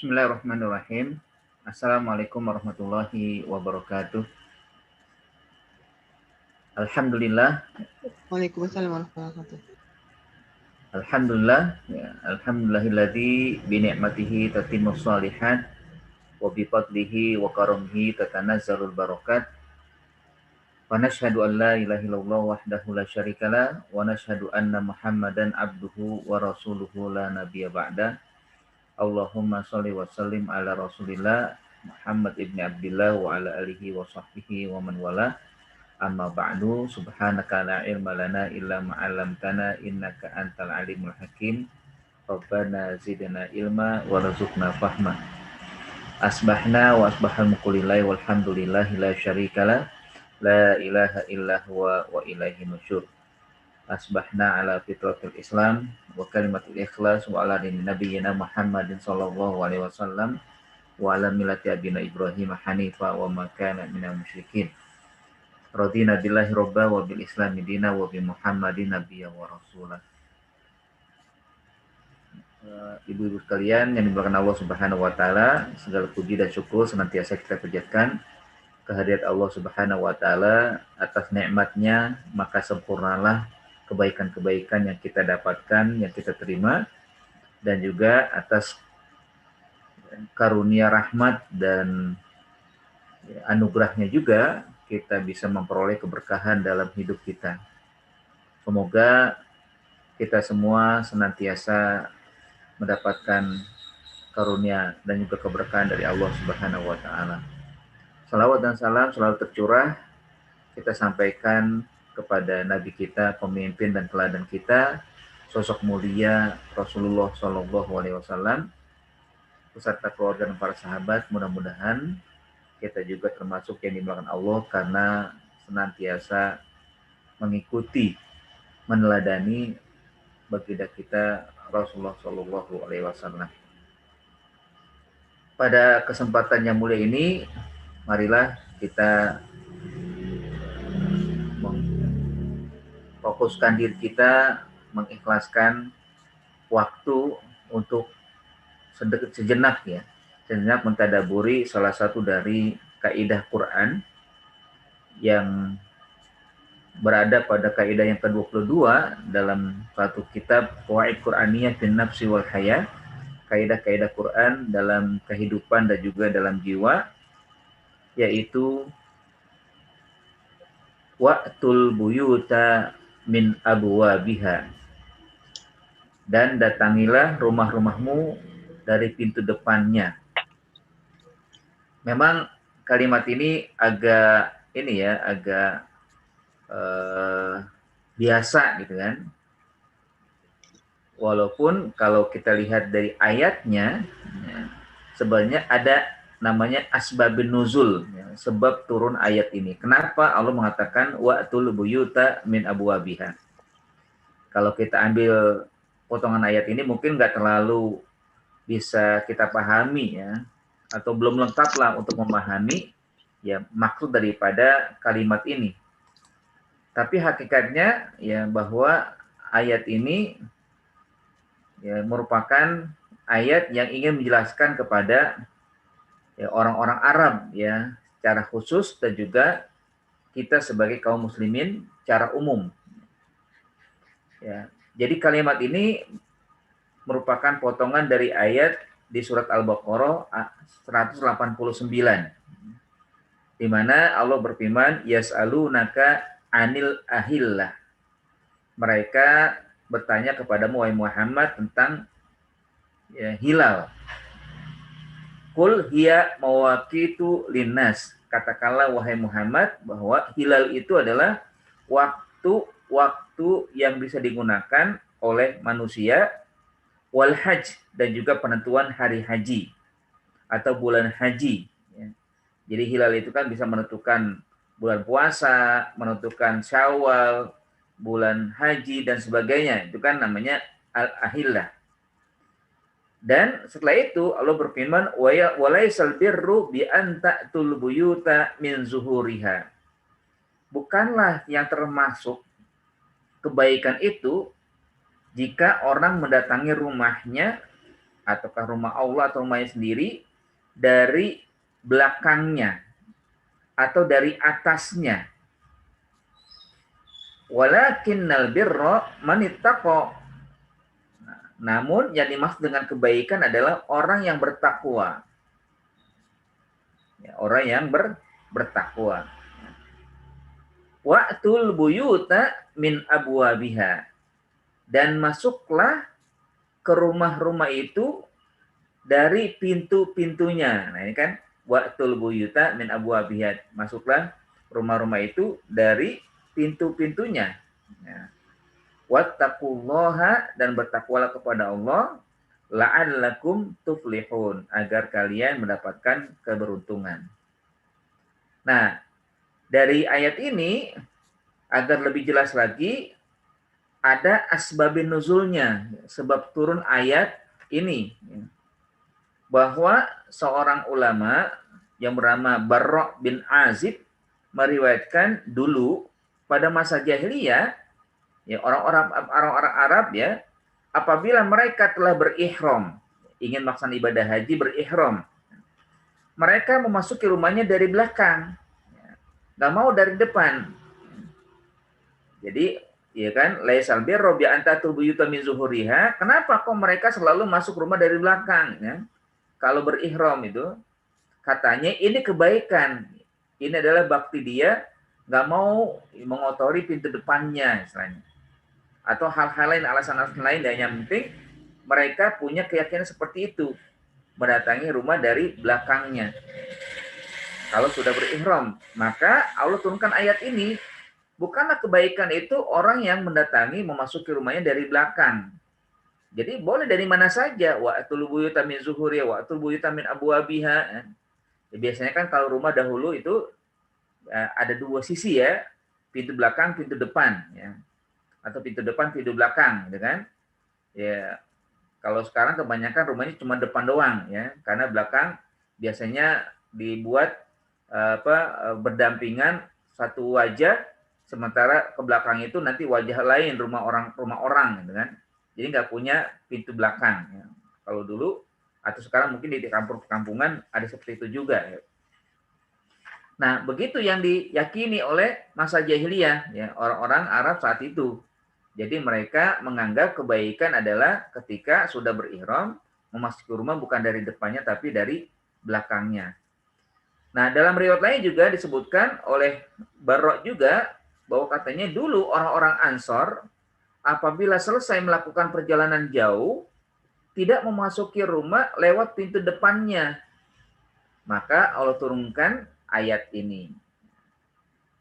Bismillahirrahmanirrahim. Assalamualaikum warahmatullahi wabarakatuh. Alhamdulillah, Waalaikumsalam warahmatullahi wabarakatuh. alhamdulillah, ya, alhamdulillahilladzi bi ni'matihi tatimmus shalihat wa bi fadlihi wa karamihi tatanazzalul barakat. Wa nashhadu an la ilaha illallah wahdahu la syarikalah wa nashhadu anna Muhammadan abduhu wa rasuluhu la nabiyya ba'da. Allahumma shalli wa sallim ala Rasulillah Muhammad ibni Abdillah wa ala alihi wa sahbihi wa man wala. Amma ba'du, subhanaka la ilma lana illa ma 'allamtana innaka antal alimul hakim. Rabbana zidna ilma warzuqna fahma. Asbahna wa asbahal mukulilai walhamdulillahi la syarikalah la ilaha illa huwa wa ilaihi nusyur. Asbahna ala fitratil Islam wa kalimatul ikhlas wa ala dini nabiyyina Muhammadin sallallahu alaihi wasallam wa ala millati abina Ibrahim hanifa wa ma kana minal musyrikin. Radina billahi robba wa bil islami dina wa bi Muhammadin nabiyya wa rasulah. Ibu-ibu sekalian yang dimuliakan Allah Subhanahu wa taala, segala puji dan syukur senantiasa kita panjatkan kehadirat Allah Subhanahu wa taala atas nikmatnya, maka sempurnalah kebaikan-kebaikan yang kita dapatkan, yang kita terima, dan juga atas karunia rahmat dan anugerahnya juga kita bisa memperoleh keberkahan dalam hidup kita. Semoga kita semua senantiasa mendapatkan karunia dan juga keberkahan dari Allah Subhanahu wa taala. Salawat dan salam selalu tercurah kita sampaikan kepada Nabi kita, pemimpin dan teladan kita, sosok mulia Rasulullah Shallallahu alaihi wasallam beserta keluarga dan para sahabat. Mudah-mudahan kita juga termasuk yang dimuliakan Allah karena senantiasa mengikuti, meneladani baginda kita Rasulullah Shallallahu alaihi wasallam. Pada kesempatan yang mulia ini, marilah kita fokuskan diri kita, mengikhlaskan waktu untuk sejenak ya, sejenak mentadaburi salah satu dari kaidah Quran yang berada pada kaidah yang ke-22 dalam satu kitab Qawaid Quraniyah fin Nafsi wal Haya, kaidah-kaidah Quran dalam kehidupan dan juga dalam jiwa, yaitu wa'tul buyuta min abwabiha, dan datangilah rumah-rumahmu dari pintu depannya. Memang kalimat ini agak biasa gitu kan. Walaupun kalau kita lihat dari ayatnya, ya, sebenarnya ada namanya asbabun nuzul, ya, sebab turun ayat ini. Kenapa Allah mengatakan wa'tul buyuta min abwabiha? Kalau kita ambil potongan ayat ini mungkin nggak terlalu bisa kita pahami ya, atau belum lengkap lah untuk memahami ya maksud daripada kalimat ini. Tapi hakikatnya ya bahwa ayat ini ya merupakan ayat yang ingin menjelaskan kepada ya orang-orang Arab ya secara khusus dan juga kita sebagai kaum muslimin secara umum. Ya. Jadi kalimat ini merupakan potongan dari ayat di surat Al-Baqarah 189. Di mana Allah berfirman, yas'alunaka anil ahillah. Mereka bertanya kepadamu wahai Muhammad tentang ya, hilal. Qul hiya mawaqitu linnas. Katakanlah wahai Muhammad bahwa hilal itu adalah waktu yang bisa digunakan oleh manusia, wal hajj, dan juga penentuan hari haji atau bulan haji. Jadi hilal itu kan bisa menentukan bulan puasa, menentukan Syawal, bulan haji dan sebagainya. Itu kan namanya al-ahillah. Dan setelah itu Allah berfirman, walaisal birru bi an ta'tul buyuta min zuhuriha. Bukanlah yang termasuk kebaikan itu jika orang mendatangi rumahnya ataukah rumah Allah atau rumahnya sendiri dari belakangnya atau dari atasnya. Walakinnal birra man ittaqa. Namun yang dimaksud dengan kebaikan adalah orang yang bertakwa. Ya, orang yang bertakwa. Wa'tul buyuta min abwabiha. Dan masuklah ke rumah-rumah itu dari pintu-pintunya. Nah, ini kan wa'tul buyuta min abwabiha. Masuklah rumah-rumah itu dari pintu-pintunya. Ya. Wattaqullaha, dan bertakwalah kepada Allah, la'allakum tuflihun, agar kalian mendapatkan keberuntungan. Nah, dari ayat ini agar lebih jelas lagi ada asbabun nuzulnya, sebab turun ayat ini, bahwa seorang ulama yang bernama Barra' bin Azib meriwayatkan dulu pada masa jahiliyah, ya, orang-orang Arab ya, apabila mereka telah berihram, ingin melaksanakan ibadah haji berihram, mereka memasuki rumahnya dari belakang, nggak mau dari depan. Jadi, ya kan, laisal birra bi antatul buyuta min zuhuriha. Kenapa kok mereka selalu masuk rumah dari belakang? Ya? Kalau berihram itu, katanya ini kebaikan. Ini adalah bakti dia, nggak mau mengotori pintu depannya, istilahnya. Atau hal-hal lain, alasan-alasan lain, dan yang penting mereka punya keyakinan seperti itu, mendatangi rumah dari belakangnya kalau sudah berihram. Maka Allah turunkan ayat ini, bukanlah kebaikan itu orang yang mendatangi, memasuki rumahnya dari belakang. Jadi boleh dari mana saja, wa'tul buyuta min zuhuriha wa'tul buyuta min abwabiha. Ya, biasanya kan kalau rumah dahulu itu ada dua sisi ya, pintu belakang, pintu depan ya. Atau pintu depan, pintu belakang, gitu kan? Ya, kalau sekarang kebanyakan rumahnya cuma depan doang, ya, karena belakang biasanya dibuat berdampingan satu wajah, sementara ke belakang itu nanti wajah lain, rumah orang, gitu kan? Jadi nggak punya pintu belakang. Ya. Kalau dulu atau sekarang mungkin di kampung-kampungan ada seperti itu juga. Ya. Nah, begitu yang diyakini oleh masa jahiliyah, ya, orang-orang Arab saat itu. Jadi mereka menganggap kebaikan adalah ketika sudah berihram, memasuki rumah bukan dari depannya tapi dari belakangnya. Nah, dalam riwayat lain juga disebutkan oleh Barra' juga bahwa katanya dulu orang-orang Ansor apabila selesai melakukan perjalanan jauh tidak memasuki rumah lewat pintu depannya. Maka Allah turunkan ayat ini.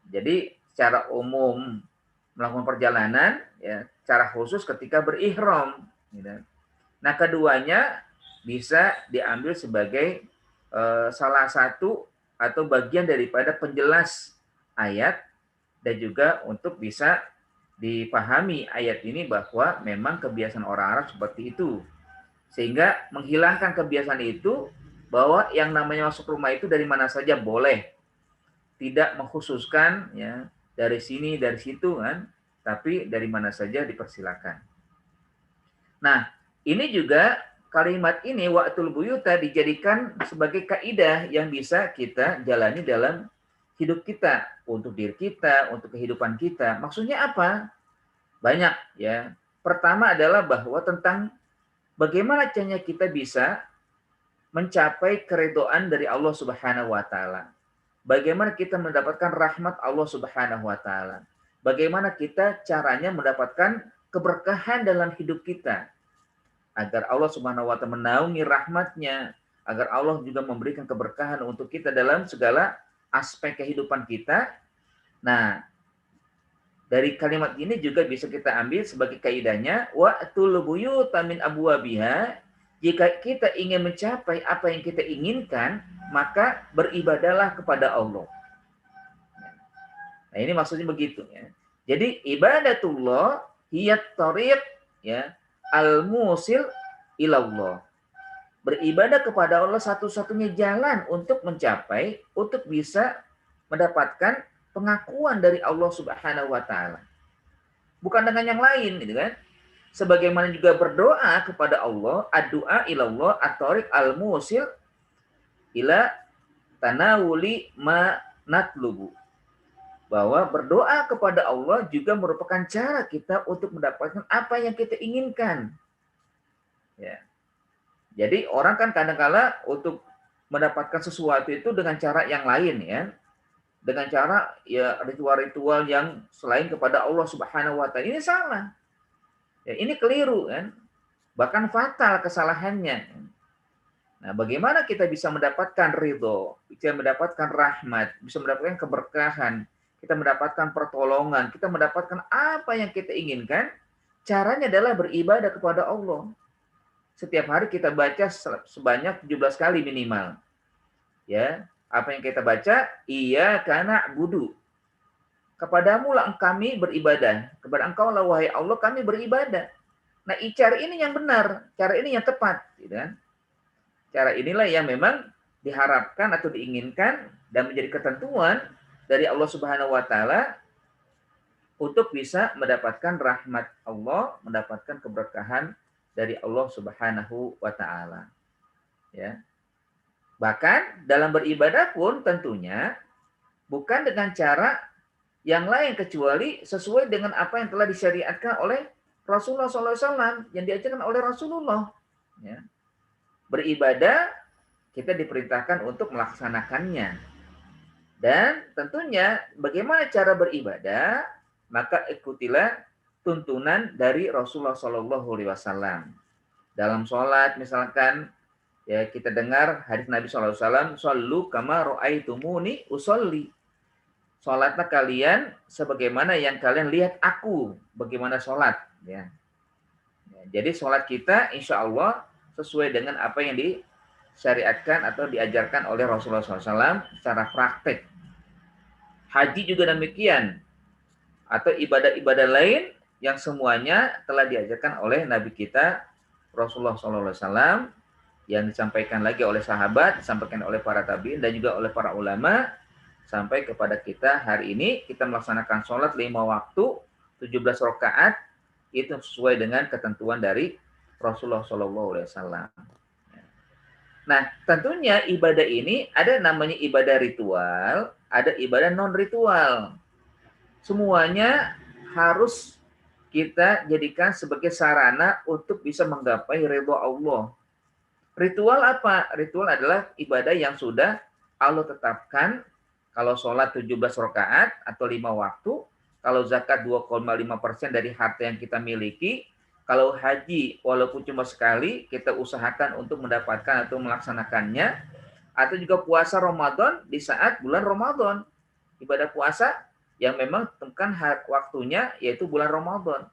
Jadi secara umum melakukan perjalanan, ya, secara khusus ketika berihram. Gitu. Nah, keduanya bisa diambil sebagai salah satu atau bagian daripada penjelas ayat, dan juga untuk bisa dipahami ayat ini bahwa memang kebiasaan orang Arab seperti itu. Sehingga menghilangkan kebiasaan itu, bahwa yang namanya masuk rumah itu dari mana saja boleh. Tidak mengkhususkan ya dari sini, dari situ kan, tapi dari mana saja dipersilakan. Nah, ini juga kalimat ini wa'tul buyuta dijadikan sebagai kaidah yang bisa kita jalani dalam hidup kita, untuk diri kita, untuk kehidupan kita. Maksudnya apa? Banyak ya. Pertama adalah bahwa tentang bagaimana caranya kita bisa mencapai keridhaan dari Allah Subhanahu wa taala. Bagaimana kita mendapatkan rahmat Allah Subhanahu wa taala. Bagaimana kita caranya mendapatkan keberkahan dalam hidup kita. Agar Allah Subhanahu wa taala menaungi rahmatnya, agar Allah juga memberikan keberkahan untuk kita dalam segala aspek kehidupan kita. Nah, dari kalimat ini juga bisa kita ambil sebagai kaidahnya wa'tul buyuta min abwabiha. Jika kita ingin mencapai apa yang kita inginkan, maka beribadahlah kepada Allah. Nah, ini maksudnya begitu ya. Jadi ibadatullah hiyat tariq ya al-musil ilallah. Beribadah kepada Allah satu-satunya jalan untuk mencapai, untuk bisa mendapatkan pengakuan dari Allah Subhanahu wa taala. Bukan dengan yang lain gitu kan. sebagaimana juga berdoa kepada Allah, ad-du'a ilallah at-tariq al-musil ila tanawuli ma natlubu. Bahwa berdoa kepada Allah juga merupakan cara kita untuk mendapatkan apa yang kita inginkan. Ya. Jadi orang kan kadang-kala untuk mendapatkan sesuatu itu dengan cara yang lain ya. Dengan cara ya ritual-ritual yang selain kepada Allah Subhanahu wa taala. Ini salah. Ya, ini keliru kan. Bahkan fatal kesalahannya. Nah, bagaimana kita bisa mendapatkan ridho, bisa mendapatkan rahmat, bisa mendapatkan keberkahan, kita mendapatkan pertolongan, kita mendapatkan apa yang kita inginkan, caranya adalah beribadah kepada Allah. Setiap hari kita baca sebanyak 17 kali minimal. Ya, apa yang kita baca? Iyyaka na'budu. Kepadamu lah kami beribadah. Kepada Engkau lah wahai Allah kami beribadah. Nah, cara ini yang benar, cara ini yang tepat, gitu kan? Cara inilah yang memang diharapkan atau diinginkan dan menjadi ketentuan dari Allah Subhanahu wa taala untuk bisa mendapatkan rahmat Allah, mendapatkan keberkahan dari Allah Subhanahu wa taala. Ya. Bahkan dalam beribadah pun tentunya bukan dengan cara yang lain kecuali sesuai dengan apa yang telah disyariatkan oleh Rasulullah SAW yang diajarkan oleh Rasulullah. Ya. Beribadah kita diperintahkan untuk melaksanakannya. Dan tentunya bagaimana cara beribadah, maka ikutilah tuntunan dari Rasulullah SAW. Dalam sholat misalkan, ya kita dengar hadis Nabi SAW, "Shallu kama ra'aitumuni usolli." Sholatlah kalian sebagaimana yang kalian lihat aku bagaimana sholat. Ya. Jadi sholat kita insya Allah sesuai dengan apa yang disyariatkan atau diajarkan oleh Rasulullah SAW secara praktek. Haji juga demikian. Atau ibadah-ibadah lain yang semuanya telah diajarkan oleh Nabi kita Rasulullah SAW yang disampaikan lagi oleh sahabat, disampaikan oleh para tabi'in dan juga oleh para ulama sampai kepada kita hari ini kita melaksanakan sholat 5 waktu 17 rakaat itu sesuai dengan ketentuan dari Rasulullah SAW. Nah, tentunya ibadah ini ada namanya ibadah ritual, ada ibadah non ritual. Semuanya harus kita jadikan sebagai sarana untuk bisa menggapai ridho Allah. Ritual apa? Ritual adalah ibadah yang sudah Allah tetapkan. Kalau sholat 17 rakaat atau 5 waktu, kalau zakat 2,5% dari harta yang kita miliki, kalau haji walaupun cuma sekali, kita usahakan untuk mendapatkan atau melaksanakannya, atau juga puasa Ramadan di saat bulan Ramadan. Ibadah puasa yang memang tentukan waktunya yaitu bulan Ramadan.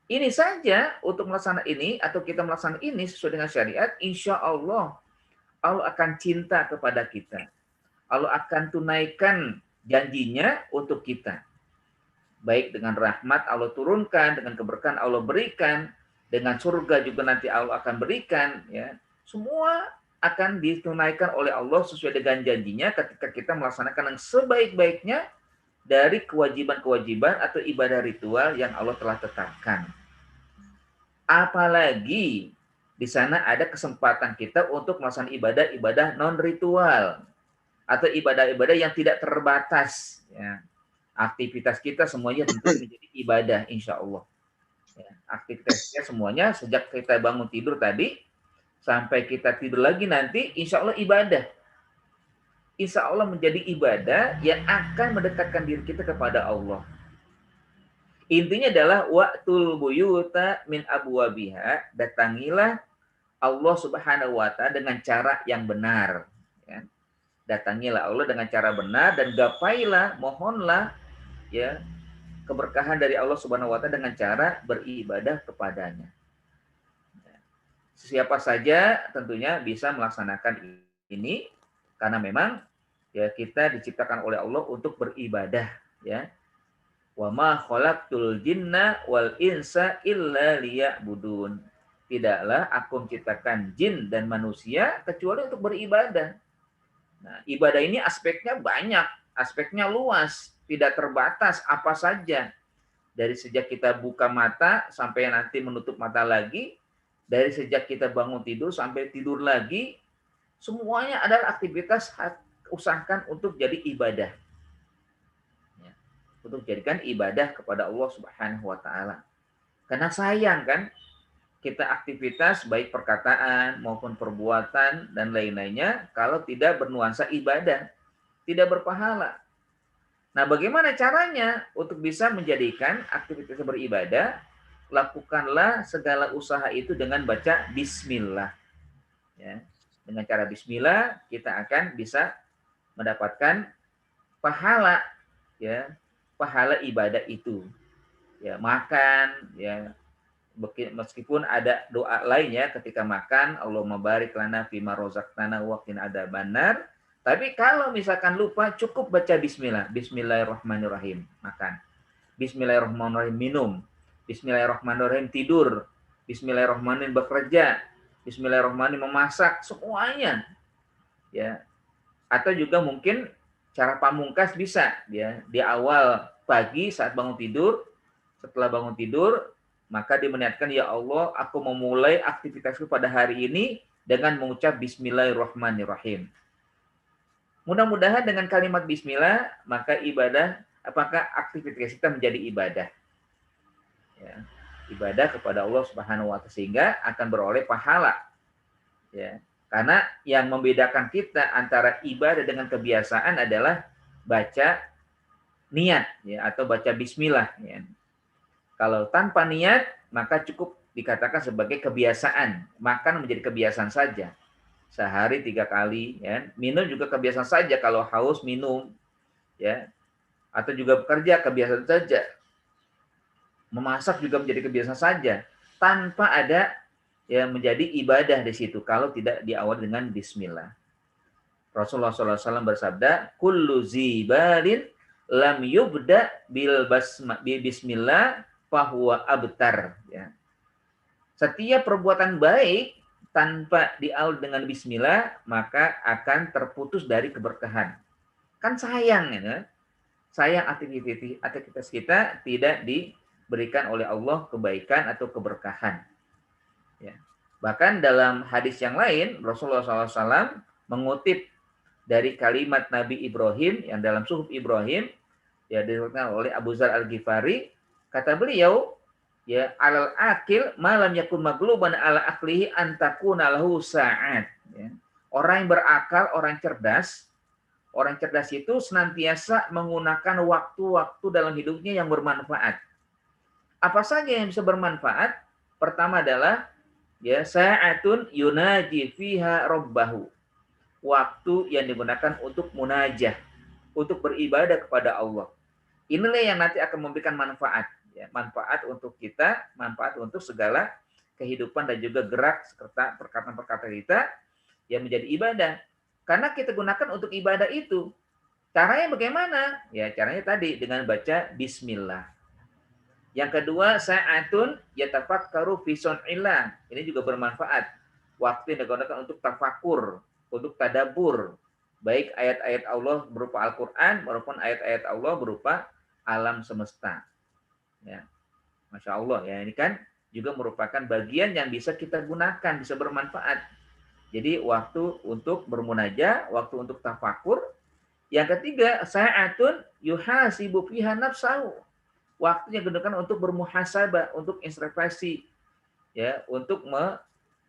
Ini saja untuk melaksanakan ini atau kita melaksanakan ini sesuai dengan syariat, insya Allah Allah akan cinta kepada kita. Allah akan tunaikan janjinya untuk kita. Baik dengan rahmat Allah turunkan, dengan keberkahan Allah berikan, dengan surga juga nanti Allah akan berikan. Ya, semua akan ditunaikan oleh Allah sesuai dengan janjinya ketika kita melaksanakan yang sebaik-baiknya dari kewajiban-kewajiban atau ibadah ritual yang Allah telah tetapkan. Apalagi di sana ada kesempatan kita untuk melaksanakan ibadah-ibadah non-ritual atau ibadah-ibadah yang tidak terbatas. Ya. Aktivitas kita semuanya tentu menjadi ibadah, insya Allah. Ya. Aktivitasnya semuanya sejak kita bangun tidur tadi sampai kita tidur lagi nanti, insya Allah ibadah. Insya Allah menjadi ibadah yang akan mendekatkan diri kita kepada Allah. Intinya adalah wa'tul buyuta min abwabiha, datangilah Allah Subhanahu wa taala dengan cara yang benar. Ya. Datangilah Allah dengan cara benar dan gapailah, mohonlah ya keberkahan dari Allah Subhanahu wa taala dengan cara beribadah kepadanya. Siapa saja tentunya bisa melaksanakan ini karena memang ya kita diciptakan oleh Allah untuk beribadah ya. Wa ma khalaqtul jinna wal insa illa liya'budun. Tidaklah aku menciptakan jin dan manusia kecuali untuk beribadah. Nah, ibadah ini aspeknya banyak, aspeknya luas, tidak terbatas apa saja. dari sejak kita buka mata sampai nanti menutup mata lagi, dari sejak kita bangun tidur sampai tidur lagi, semuanya adalah aktivitas usahakan untuk jadi ibadah. Ya, untuk jadikan ibadah kepada Allah Subhanahu wa taala. Karena sayang kan kita aktivitas baik perkataan maupun perbuatan dan lain-lainnya kalau tidak bernuansa ibadah, tidak berpahala. Nah, bagaimana caranya untuk bisa menjadikan aktivitas beribadah? Lakukanlah segala usaha itu dengan baca bismillah. Ya. Dengan cara bismillah kita akan bisa mendapatkan pahala, ya, pahala ibadah itu. Ya, makan, ya, meskipun ada doa lainnya ketika makan, Allahumma barik lana fima rozaqtana wa qina adzabannar. Tapi kalau misalkan lupa, cukup baca bismillah. Bismillahirrahmanirrahim, makan. Bismillahirrahmanirrahim, minum. Bismillahirrahmanirrahim, tidur. Bismillahirrahmanirrahim, bekerja. Bismillahirrahmanirrahim, memasak. Semuanya. Ya. Atau juga mungkin cara pamungkas bisa. Ya. Di awal pagi saat bangun tidur, setelah bangun tidur, maka dia meniatkan, ya Allah, aku memulai aktivitasku pada hari ini dengan mengucap Bismillahirrahmanirrahim. Mudah-mudahan dengan kalimat bismillah, maka ibadah, apakah aktivitas kita menjadi ibadah. Ya, ibadah kepada Allah Subhanahu wa taala, sehingga akan beroleh pahala. Ya, karena yang membedakan kita antara ibadah dengan kebiasaan adalah baca niat, ya, atau baca bismillah. Ya. Kalau tanpa niat, maka cukup dikatakan sebagai kebiasaan. Makan menjadi kebiasaan saja. Sehari 3 kali, ya. Minum juga kebiasaan saja, kalau haus minum, ya. Atau juga bekerja kebiasaan saja. Memasak juga menjadi kebiasaan saja, tanpa ada ya menjadi ibadah di situ kalau tidak diawali dengan bismillah. Rasulullah SAW bersabda, kullu zibalin lam yubda bil bismillah fahuwa abtar. Ya. Setiap perbuatan baik tanpa diawali dengan bismillah, maka akan terputus dari keberkahan. Kan sayang, ya. Sayang aktivitas kita tidak diberikan oleh Allah kebaikan atau keberkahan. Ya. Bahkan dalam hadis yang lain, Rasulullah SAW mengutip dari kalimat Nabi Ibrahim yang dalam Suhuf Ibrahim, ya, diriwayatkan oleh Abu Dzar Al-Ghifari, kata beliau, ya, alal akil malam yakun magluban ala aklihi antakuna lahu sa'at. Ya. Orang yang berakal, orang cerdas itu senantiasa menggunakan waktu-waktu dalam hidupnya yang bermanfaat. Apa saja yang bisa bermanfaat? Pertama adalah, ya, sa'atun yunaji fiha rabbahu. Waktu yang digunakan untuk munajah, untuk beribadah kepada Allah. Inilah yang nanti akan memberikan manfaat. Ya, manfaat untuk kita, manfaat untuk segala kehidupan dan juga gerak serta perkataan-perkataan kita yang menjadi ibadah. Karena kita gunakan untuk ibadah itu. Caranya bagaimana? Ya, caranya tadi dengan baca bismillah. Yang kedua, sa'atun yatafakkaru fi sun'illah. Ini juga bermanfaat. Waktu yang digunakan untuk tafakur, untuk tadabbur. Baik ayat-ayat Allah berupa Al-Qur'an maupun ayat-ayat Allah berupa alam semesta. Ya. Masya Allah, ya, ini kan juga merupakan bagian yang bisa kita gunakan, bisa bermanfaat. Jadi waktu untuk bermunajah, waktu untuk tafakur. Yang ketiga, sa'atun yuhasibu fiha nafsahu. Waktu yang digunakan untuk bermuhasabah, untuk introspeksi, ya, untuk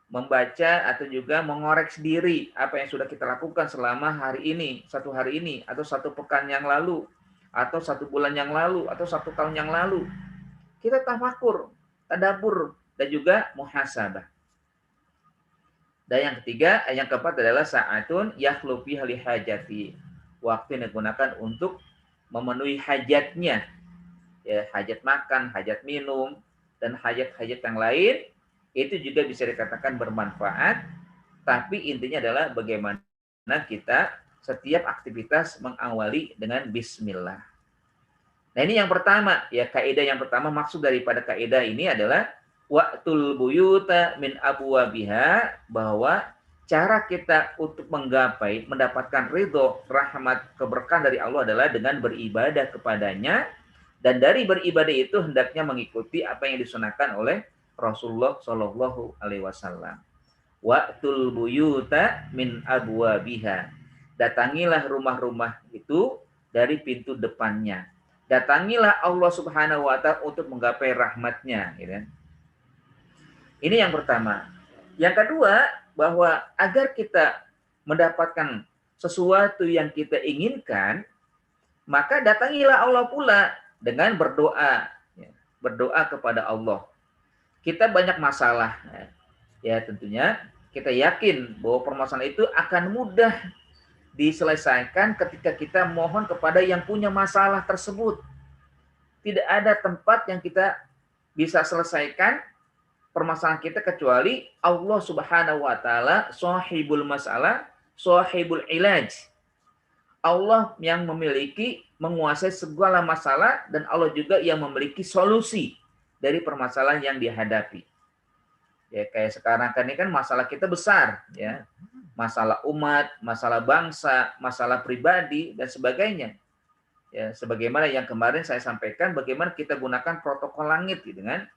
membaca atau juga mengoreksi diri apa yang sudah kita lakukan selama hari ini, satu hari ini, atau satu pekan yang lalu, atau 1 bulan yang lalu, atau 1 tahun yang lalu. Kita tafakur, tadabbur, dan juga muhasabah. Dan yang ketiga, yang keempat adalah sa'atun yakhlu fiha li hajati. Waktu yang digunakan untuk memenuhi hajatnya. Ya, hajat makan, hajat minum, dan hajat-hajat yang lain, itu juga bisa dikatakan bermanfaat, tapi intinya adalah bagaimana kita setiap aktivitas mengawali dengan bismillah. Nah, ini yang pertama, ya, kaidah yang pertama, maksud daripada kaidah ini adalah wa'tul buyuta min abwabiha, bahwa cara kita untuk menggapai, mendapatkan ridho, rahmat, keberkahan dari Allah adalah dengan beribadah kepadanya Dan dari beribadah itu hendaknya mengikuti apa yang disunahkan oleh Rasulullah Shallallahu Alaihi Wasallam. Wa'tul buyuta min abwabiha. Datangilah rumah-rumah itu dari pintu depannya. Datangilah Allah Subhanahu wa taala untuk menggapai rahmatnya, gitu kan. Ini yang pertama. Yang kedua, bahwa agar kita mendapatkan sesuatu yang kita inginkan, maka datangilah Allah pula dengan berdoa, ya, berdoa kepada Allah. Kita banyak masalah, ya tentunya kita yakin bahwa permasalahan itu akan mudah diselesaikan ketika kita mohon kepada yang punya masalah tersebut. Tidak ada tempat yang kita bisa selesaikan permasalahan kita kecuali Allah Subhanahu wa taala, sahibul masalah, sahibul ilaj. Allah yang memiliki, menguasai segala masalah, dan Allah juga yang memiliki solusi dari permasalahan yang dihadapi. Ya kayak sekarang kan ini kan masalah kita besar, ya. Masalah umat, masalah bangsa, masalah pribadi dan sebagainya. Ya, sebagaimana yang kemarin saya sampaikan bagaimana kita gunakan protokol langit gitu kan.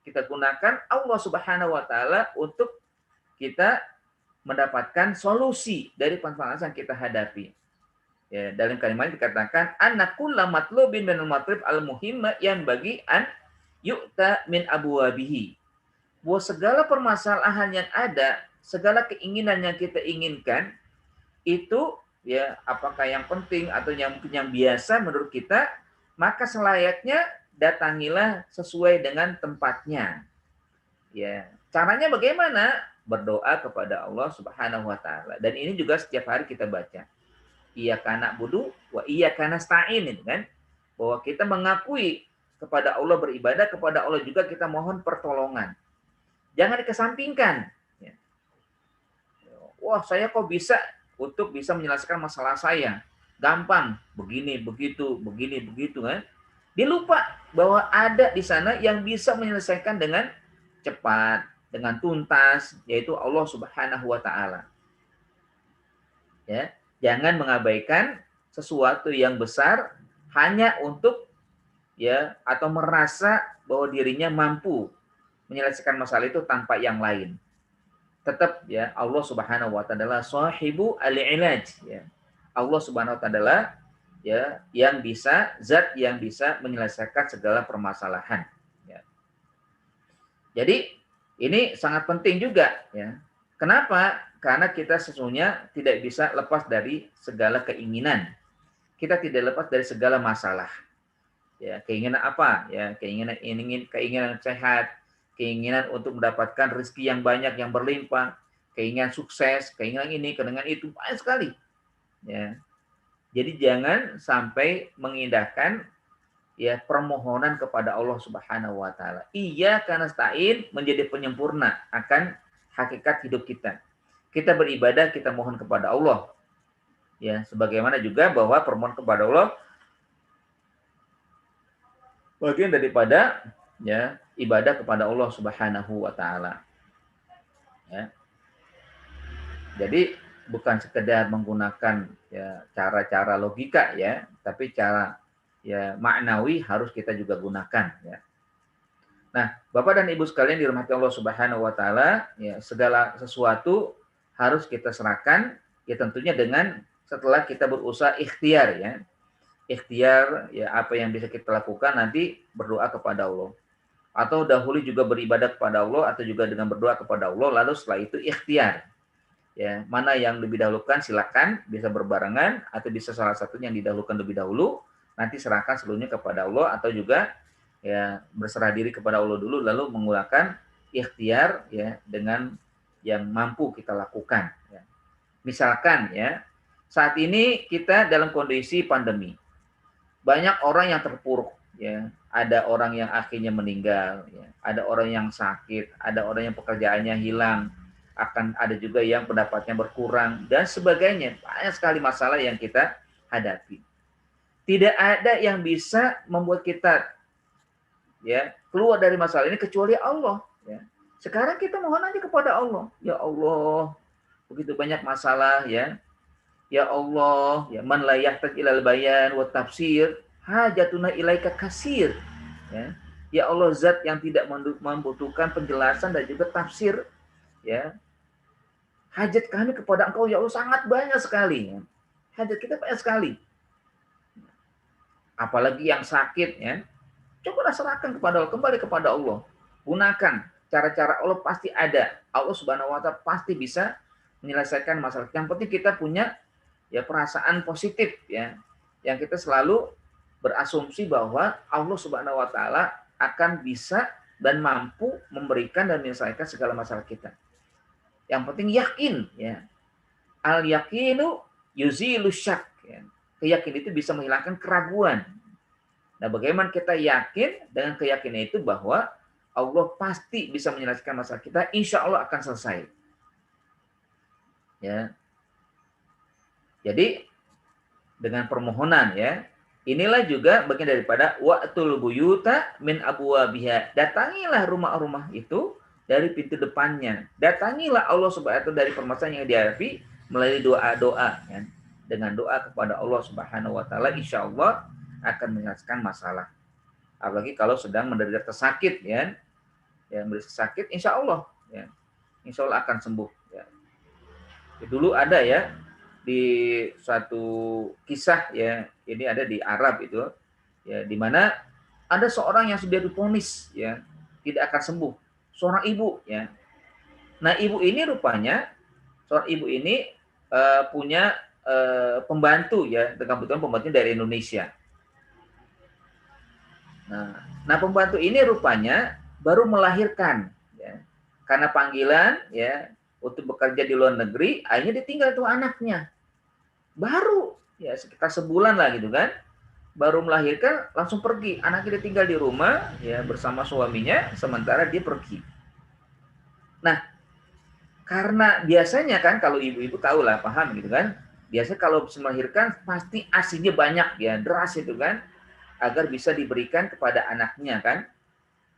Kita gunakan Allah Subhanahu wa taala untuk kita mendapatkan solusi dari permasalahan yang kita hadapi. Ya, dalam kalimat dikatakan annakulla matlubin minal matlub al-muhimma yang bagi an yu'ta min abwabihi. Bahwa segala permasalahan yang ada, segala keinginan yang kita inginkan itu ya apakah yang penting atau yang mungkin yang biasa menurut kita, maka selayaknya datangilah sesuai dengan tempatnya. Ya, caranya bagaimana? Berdoa kepada Allah Subhanahu wa taala. Dan ini juga setiap hari kita baca. Iyyaka na'budu wa iyyaka nasta'in, kan? Bahwa kita mengakui kepada Allah beribadah, kepada Allah juga kita mohon pertolongan. Jangan dikesampingkan. Wah, saya kok bisa untuk bisa menyelesaikan masalah saya. Gampang, begini, begitu, kan. Dia lupa bahwa ada di sana yang bisa menyelesaikan dengan cepat, dengan tuntas, yaitu Allah Subhanahu wa taala. Ya, jangan mengabaikan sesuatu yang besar hanya untuk ya atau merasa bahwa dirinya mampu menyelesaikan masalah itu tanpa yang lain. Tetap ya Allah Subhanahu wa taala sahibu al-ilaj, ya. Allah Subhanahu wa taala ya yang bisa, zat yang bisa menyelesaikan segala permasalahan, ya. Jadi ini sangat penting juga, ya. Kenapa? Karena kita sesungguhnya tidak bisa lepas dari segala keinginan. Kita tidak lepas dari segala masalah. Ya, keinginan apa? Ya, keinginan sehat, keinginan untuk mendapatkan rezeki yang banyak, yang berlimpah, keinginan sukses, keinginan ini, keinginan itu, banyak sekali. Ya. Jadi jangan sampai mengindahkan ya permohonan kepada Allah Subhanahu wa taala. Iyyaka nasta'in menjadi penyempurna akan hakikat hidup kita. Kita beribadah, kita mohon kepada Allah. Ya, sebagaimana juga bahwa permohonan kepada Allah bagian daripada ya ibadah kepada Allah Subhanahu wa taala. Ya. Jadi bukan sekedar menggunakan ya cara-cara logika ya, tapi cara ya maknawi harus kita juga gunakan ya. Nah, Bapak dan Ibu sekalian dirahmati Allah Subhanahu wa taala, ya segala sesuatu harus kita serahkan ya tentunya dengan setelah kita berusaha ikhtiar ya. Ikhtiar ya apa yang bisa kita lakukan nanti berdoa kepada Allah. Atau dahulu juga beribadah kepada Allah atau juga dengan berdoa kepada Allah lalu setelah itu ikhtiar. Ya, mana yang lebih dahulukan silakan bisa berbarengan atau bisa salah satunya yang didahulukan lebih dahulu, nanti serahkan seluruhnya kepada Allah atau juga ya berserah diri kepada Allah dulu lalu menggunakan ikhtiar ya dengan yang mampu kita lakukan ya. Misalkan ya saat ini kita dalam kondisi pandemi. Banyak orang yang terpuruk ya, ada orang yang akhirnya meninggal ya, ada orang yang sakit, ada orang yang pekerjaannya hilang, akan ada juga yang pendapatnya berkurang dan sebagainya. Banyak sekali masalah yang kita hadapi. Tidak ada yang bisa membuat kita ya keluar dari masalah ini kecuali Allah ya. Sekarang kita mohon aja kepada Allah. Ya Allah, begitu banyak masalah ya. Ya Allah, ya man la yahtaj ilal bayan wa tafsir, hajatuna ilaika kasir. Ya. Ya Allah, zat yang tidak membutuhkan penjelasan dan juga tafsir, ya. Hajat kami kepada Engkau ya Allah sangat banyak sekali. Ya. Hajat kita banyak sekali. Apalagi yang sakit, ya. Cobalah serahkan kepada Allah, kembali kepada Allah. Gunakan cara-cara Allah, pasti ada. Allah Subhanahu wa taala pasti bisa menyelesaikan masalah. Yang penting kita punya ya perasaan positif, ya. Yang kita selalu berasumsi bahwa Allah Subhanahu wa taala akan bisa dan mampu memberikan dan menyelesaikan segala masalah kita. Yang penting yakin, ya. Al yaqinu yuzilu syak, ya. Keyakinan itu bisa menghilangkan keraguan. Nah, bagaimana kita yakin dengan keyakinan itu bahwa Allah pasti bisa menyelesaikan masalah kita, insya Allah akan selesai. Ya. Jadi dengan permohonan, ya. Inilah juga bagian daripada wa'tul buyuta min abwabiha. Datangilah rumah-rumah itu dari pintu depannya. Datangilah Allah Subhanahu wa taala dari permasalahan yang dihadapi melalui doa-doa, ya. Dengan doa kepada Allah Subhanahu wa taala, insya Allah akan menyelesaikan masalah. Apalagi kalau sedang menderita sakit, ya. Ya, menderita sakit, insya Allah, ya. Insya Allah akan sembuh, ya. Dulu ada, ya, di suatu kisah, ya, ini ada di Arab itu, ya, di mana ada seorang yang sudah divonis, ya, tidak akan sembuh, seorang ibu, ya. Nah, ibu ini rupanya seorang ibu ini punya pembantu, ya, dengan kebetulan pembantunya dari Indonesia. Nah, pembantu ini rupanya baru melahirkan, ya. Karena panggilan, ya, untuk bekerja di luar negeri, akhirnya ditinggal tuh anaknya. Baru, ya, sekitar sebulan lah gitu kan. Baru melahirkan langsung pergi. Anaknya ditinggal di rumah, ya, bersama suaminya, sementara dia pergi. Nah, karena biasanya kan kalau ibu-ibu tahu lah, paham gitu kan. Biasanya kalau melahirkan pasti ASINya banyak, ya, deras itu kan, agar bisa diberikan kepada anaknya kan.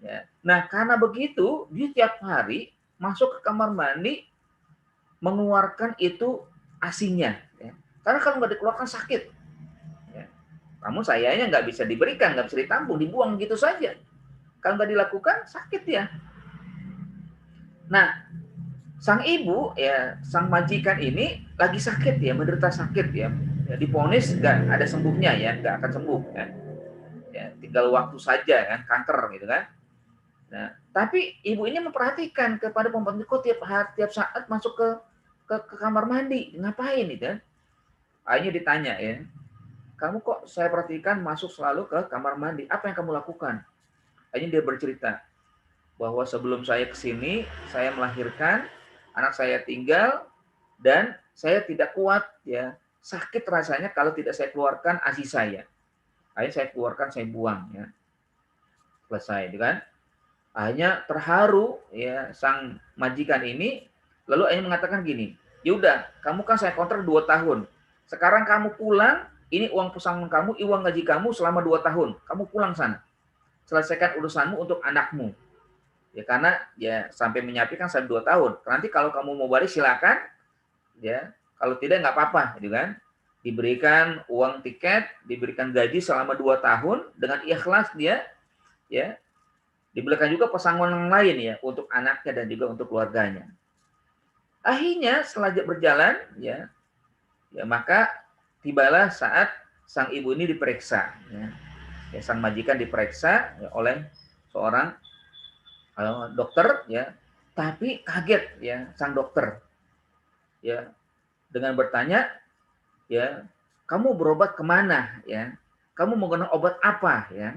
Ya. Nah, karena begitu, dia tiap hari masuk ke kamar mandi mengeluarkan itu ASINya. Ya. Karena kalau nggak dikeluarkan sakit. Ya. Namun sayangnya nggak bisa diberikan, nggak bisa ditampung, dibuang gitu saja. Kalau nggak dilakukan, sakit ya. Nah, sang ibu, ya, sang majikan ini lagi sakit, ya, menderita sakit, ya. Divonis nggak ada sembuhnya, ya, nggak akan sembuh. Ya. Ya, tinggal waktu saja kan, kanker gitu kan. Nah, tapi ibu ini memperhatikan kepada pembantu, kok tiap saat masuk ke kamar mandi, ngapain itu? Akhirnya ditanya, ya, kamu kok saya perhatikan masuk selalu ke kamar mandi, apa yang kamu lakukan? Akhirnya dia bercerita bahwa sebelum saya ke sini, saya melahirkan, anak saya tinggal, dan saya tidak kuat, ya, sakit rasanya kalau tidak saya keluarkan ASI saya. Akhirnya saya keluarkan, saya buang, ya. Selesai, kan? Akhirnya terharu, ya, sang majikan ini, lalu akhirnya mengatakan gini, yaudah, kamu kan saya kontrak 2 tahun, sekarang kamu pulang, ini uang pesangon kamu, uang gaji kamu selama 2 tahun, kamu pulang sana, selesaikan urusanmu untuk anakmu, ya, karena ya sampai menyapi kan sampai 2 tahun, nanti kalau kamu mau balik silakan, ya, kalau tidak nggak apa-apa, gitu kan, diberikan uang tiket, diberikan gaji selama 2 tahun dengan ikhlas dia, ya. Diberikan juga pesangon yang lain, ya, untuk anaknya dan juga untuk keluarganya. Akhirnya setelah berjalan, ya, maka tibalah saat sang ibu ini diperiksa, ya. Ya, sang majikan diperiksa, ya, oleh seorang dokter, ya, tapi kaget, ya, sang dokter, ya, dengan bertanya, ya, kamu berobat kemana, ya, kamu menggunakan obat apa, ya,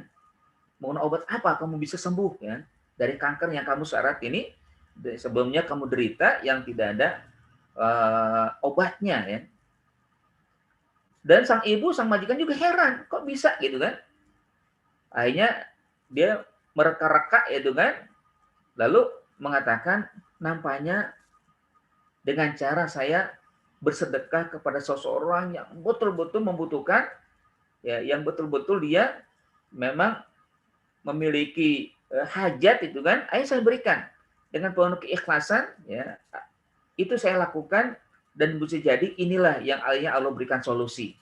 menggunakan obat apa kamu bisa sembuh, ya, dari kanker yang kamu saat ini sebelumnya kamu derita yang tidak ada obatnya, ya. Dan sang ibu, sang majikan juga heran, kok bisa gitu kan? Akhirnya dia mereka-reka itu kan, lalu mengatakan, nampaknya dengan cara saya bersedekah kepada seseorang yang betul-betul membutuhkan, ya, yang betul-betul dia memang memiliki hajat itu kan, ayo saya berikan dengan penuh keikhlasan, ya, itu saya lakukan dan bisa jadi inilah yang akhirnya Allah berikan solusi,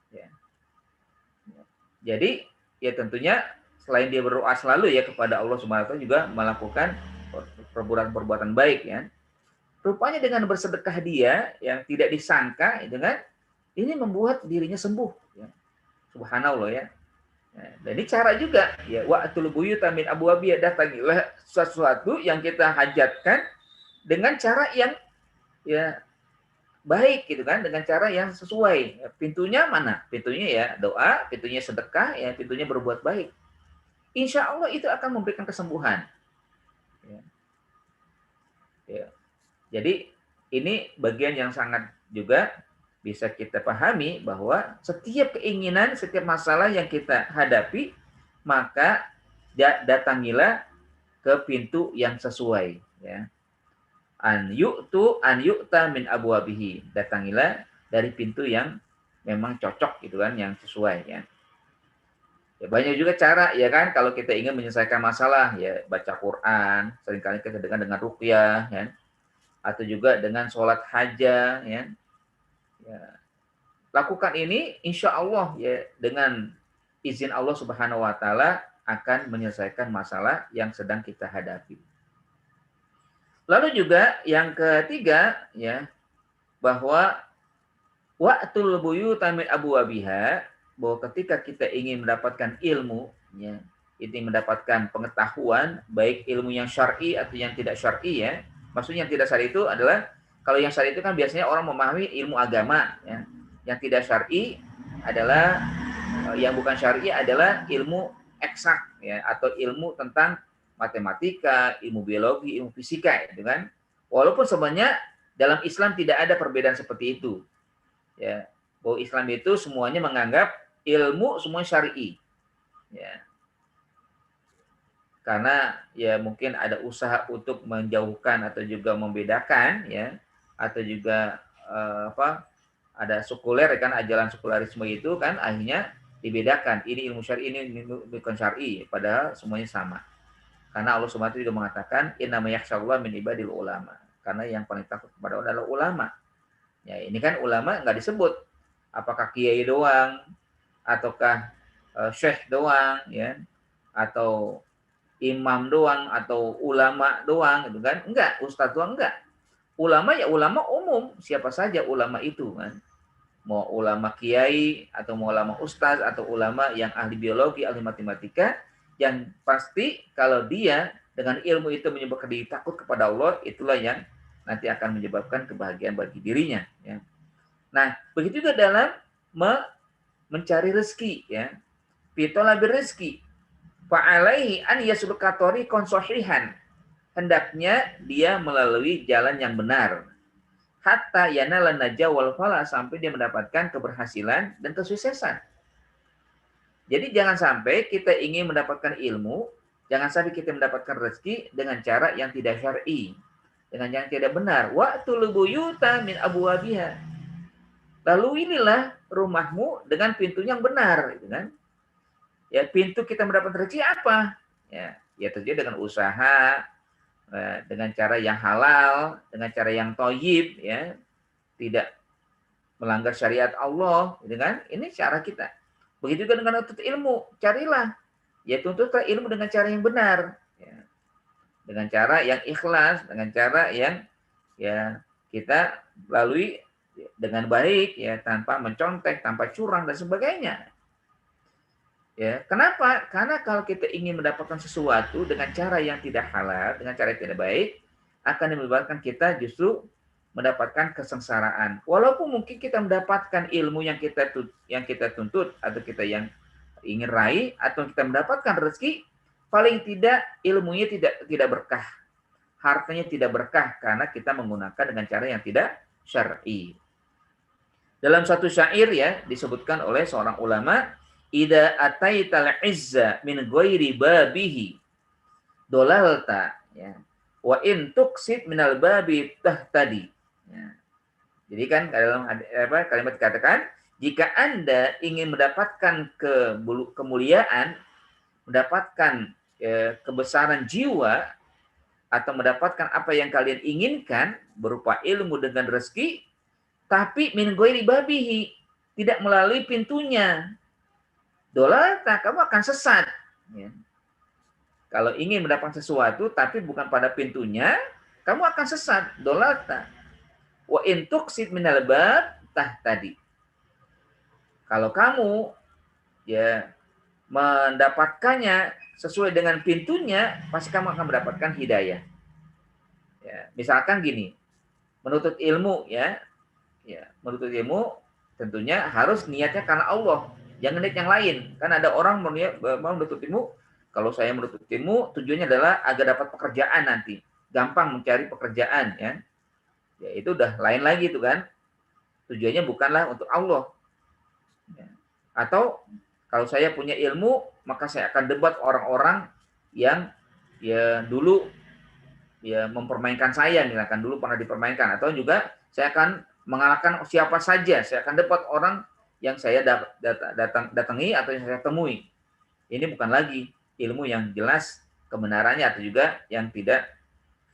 ya. Jadi ya tentunya selain dia berdoa selalu ya kepada Allah Subhanahu wa taala juga melakukan perbuatan-perbuatan baik ya. Rupanya dengan bersedekah dia yang tidak disangka itu kan ini membuat dirinya sembuh ya. Subhanallah ya. Nah, jadi cara juga ya wa'tul buyuta min abwabiha, datangilah sesuatu yang kita hajatkan dengan cara yang ya baik gitu kan, dengan cara yang sesuai. Pintunya mana? Pintunya ya doa, pintunya sedekah, ya pintunya berbuat baik. Insya Allah itu akan memberikan kesembuhan. Ya. Ya. Jadi ini bagian yang sangat juga bisa kita pahami bahwa setiap keinginan, setiap masalah yang kita hadapi, maka datangilah ke pintu yang sesuai. Ya. An yu'ta min abwabihi, datangilah dari pintu yang memang cocok gitu kan, yang sesuai ya. Ya banyak juga cara ya kan, kalau kita ingin menyelesaikan masalah ya baca Quran, seringkali kita dengan ruqyah ya, atau juga dengan sholat haja ya. Ya. Lakukan ini insya Allah ya dengan izin Allah Subhanahu wa taala akan menyelesaikan masalah yang sedang kita hadapi. Lalu juga yang ketiga ya, bahwa wa'tul buyuta min abwabiha, bahwa ketika kita ingin mendapatkan ilmu ya, ingin mendapatkan pengetahuan baik ilmu yang syar'i atau yang tidak syar'i ya. Maksudnya yang tidak syar'i itu adalah kalau yang syar'i itu kan biasanya orang memahami ilmu agama ya. Yang tidak syar'i adalah yang bukan syar'i adalah ilmu eksak ya, atau ilmu tentang matematika, ilmu biologi, ilmu fisika gitu kan. Walaupun sebenarnya dalam Islam tidak ada perbedaan seperti itu. Ya, bahwa Islam itu semuanya menganggap ilmu semua syar'i. Ya. Karena ya mungkin ada usaha untuk menjauhkan atau juga membedakan ya, atau juga ada sekuler kan, ajaran sekularisme itu kan akhirnya dibedakan, ini ilmu syar'i, ini bukan syar'i, padahal semuanya sama. Karena Allah Subhanahu wa taala juga mengatakan innama yakhsyallahu min ibadil ulama, karena yang paling takut kepada Allah adalah ulama. Ya, ini kan ulama nggak disebut apakah kiai doang ataukah syekh doang ya, atau imam doang atau ulama doang gitu kan. Enggak, ustadz doang enggak. Ulama ya ulama umum, siapa saja ulama itu kan. Mau ulama kiai atau mau ulama ustaz atau ulama yang ahli biologi, ahli matematika, yang pasti kalau dia dengan ilmu itu menyebabkan dia takut kepada Allah, itulah yang nanti akan menyebabkan kebahagiaan bagi dirinya ya. Nah, begitu juga dalam mencari rezeki ya. Fitolabir rezeki fa'alaihi an yaslukatori konsohihan, hendaknya dia melalui jalan yang benar hatta yanala najah wal falah, sampai dia mendapatkan keberhasilan dan kesuksesan. Jadi jangan sampai kita ingin mendapatkan ilmu, jangan sampai kita mendapatkan rezeki dengan cara yang tidak syar'i, dengan yang tidak benar. Wa'tul buyuta min abwabiha, lalu inilah rumahmu dengan pintu yang benar gitu kan. Ya, pintu kita mendapatkan rezeki apa? Ya terjadi dengan usaha, dengan cara yang halal, dengan cara yang thayyib ya, tidak melanggar syariat Allah, gitu kan? Ini cara kita. Begitu juga dengan menuntut ilmu, carilah ya tuntutlah ilmu dengan cara yang benar, ya. Dengan cara yang ikhlas, dengan cara yang ya kita lalui dengan baik ya, tanpa mencontek, tanpa curang dan sebagainya. Ya, kenapa? Karena kalau kita ingin mendapatkan sesuatu dengan cara yang tidak halal, dengan cara yang tidak baik, akan menyebabkan kita justru mendapatkan kesengsaraan. Walaupun mungkin kita mendapatkan ilmu yang kita tuntut atau kita yang ingin raih, atau kita mendapatkan rezeki, paling tidak ilmunya tidak berkah, hartanya tidak berkah karena kita menggunakan dengan cara yang tidak syar'i. Dalam satu syair ya disebutkan oleh seorang ulama, ida ataital izza min ghairi babihi dolalta ya, wa in tuqsid minal babi tahtadi ya. Jadi kan dalam kalimat dikatakan, jika Anda ingin mendapatkan kemuliaan, mendapatkan kebesaran jiwa, atau mendapatkan apa yang kalian inginkan berupa ilmu dengan rezeki, tapi min ghairi babihi, tidak melalui pintunya. dolalta, kamu akan sesat. Ya. Kalau ingin mendapatkan sesuatu tapi bukan pada pintunya, kamu akan sesat. Dolalta. Wa in tuqsid minal bab tahtadi. Kalau kamu ya mendapatkannya sesuai dengan pintunya, pasti kamu akan mendapatkan hidayah. Ya, misalkan gini, menuntut ilmu menuntut ilmu tentunya harus niatnya karena Allah, jangan niat yang lain. Kan ada orang mau menuntut ilmu, kalau saya menuntut ilmu tujuannya adalah agar dapat pekerjaan nanti, gampang mencari pekerjaan ya. Ya itu udah lain lagi itu kan. Tujuannya bukanlah untuk Allah. Ya. Atau kalau saya punya ilmu, maka saya akan debat orang-orang yang ya dulu ya mempermainkan saya, misalkan dulu pernah dipermainkan, atau juga saya akan mengalahkan siapa saja, saya akan dapat orang yang saya datangi atau yang saya temui. Ini bukan lagi ilmu yang jelas kebenarannya atau juga yang tidak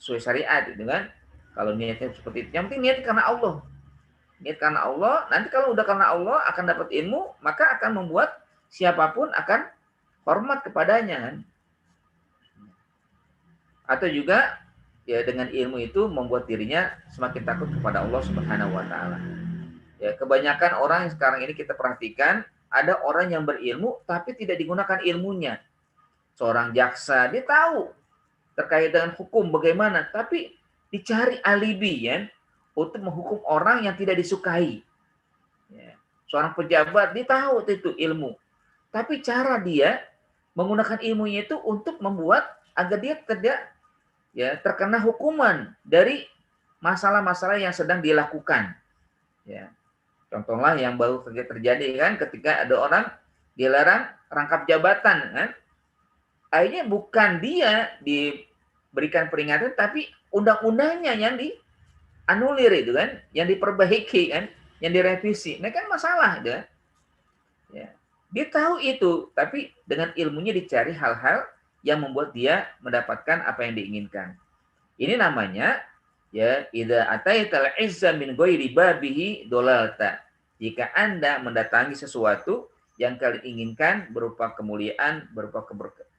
sesuai syariat, gitu kan? Kalau niatnya seperti itu, yang penting niat karena Allah. Niat karena Allah, nanti kalau udah karena Allah akan dapat ilmu, maka akan membuat siapapun akan hormat kepadanya kan. Atau juga ya dengan ilmu itu membuat dirinya semakin takut kepada Allah Subhanahu wa taala. Ya, kebanyakan orang yang sekarang ini kita perhatikan, ada orang yang berilmu tapi tidak digunakan ilmunya. Seorang jaksa, dia tahu terkait dengan hukum bagaimana, tapi dicari alibi ya untuk menghukum orang yang tidak disukai. Ya. Seorang pejabat, dia tahu itu ilmu, tapi cara dia menggunakan ilmunya itu untuk membuat agar dia tidak ya terkena hukuman dari masalah-masalah yang sedang dilakukan. Ya. Contohlah yang baru terjadi kan ketika ada orang dilarang rangkap jabatan kan. Akhirnya bukan dia diberikan peringatan tapi undang-undangnya yang dianulir itu kan, yang diperbaiki kan, yang direvisi. Nah kan masalah itu kan. Ya. Dia tahu itu, tapi dengan ilmunya dicari hal-hal yang membuat dia mendapatkan apa yang diinginkan. Ini namanya ya idza ataital izza min ghairi babihi dolalta. Jika Anda mendatangi sesuatu yang kalian inginkan berupa kemuliaan, berupa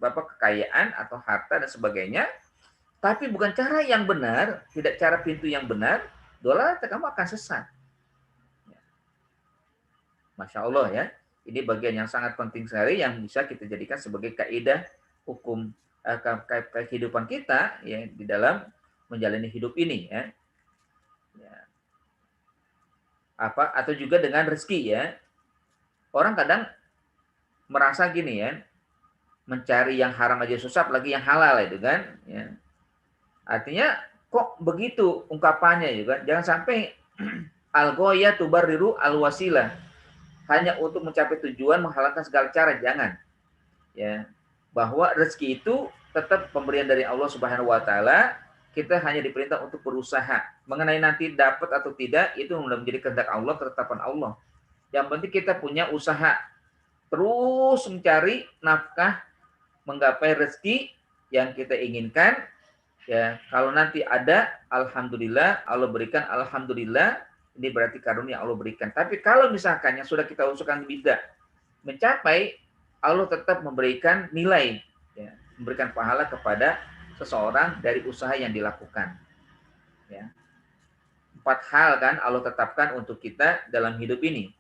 kekayaan atau harta dan sebagainya, tapi bukan cara yang benar, tidak cara pintu yang benar, dolalta, kamu akan sesat. Masya Allah ya. Ini bagian yang sangat penting sekali yang bisa kita jadikan sebagai kaidah hukum kehidupan kita ya di dalam menjalani hidup ini ya. Apa atau juga dengan rezeki ya. Orang kadang merasa gini ya, mencari yang haram aja susah, apalagi yang halal itu kan ya. Artinya kok begitu ungkapannya juga. Jangan sampai al-ghoya tubarriru al-wasilah. Hanya untuk mencapai tujuan menghalalkan segala cara, jangan. Ya. Bahwa rezeki itu tetap pemberian dari Allah Subhanahu wa taala, kita hanya diperintah untuk berusaha. Mengenai nanti dapat atau tidak itu sudah menjadi kehendak Allah, ketetapan Allah. Yang penting kita punya usaha terus mencari nafkah, menggapai rezeki yang kita inginkan. Ya, kalau nanti ada, alhamdulillah, Allah berikan, alhamdulillah, ini berarti karunia Allah berikan. Tapi kalau misalkan yang sudah kita usahakan tidak mencapai, Allah tetap memberikan nilai, ya, memberikan pahala kepada seseorang dari usaha yang dilakukan. Ya. 4 hal kan Allah tetapkan untuk kita dalam hidup ini.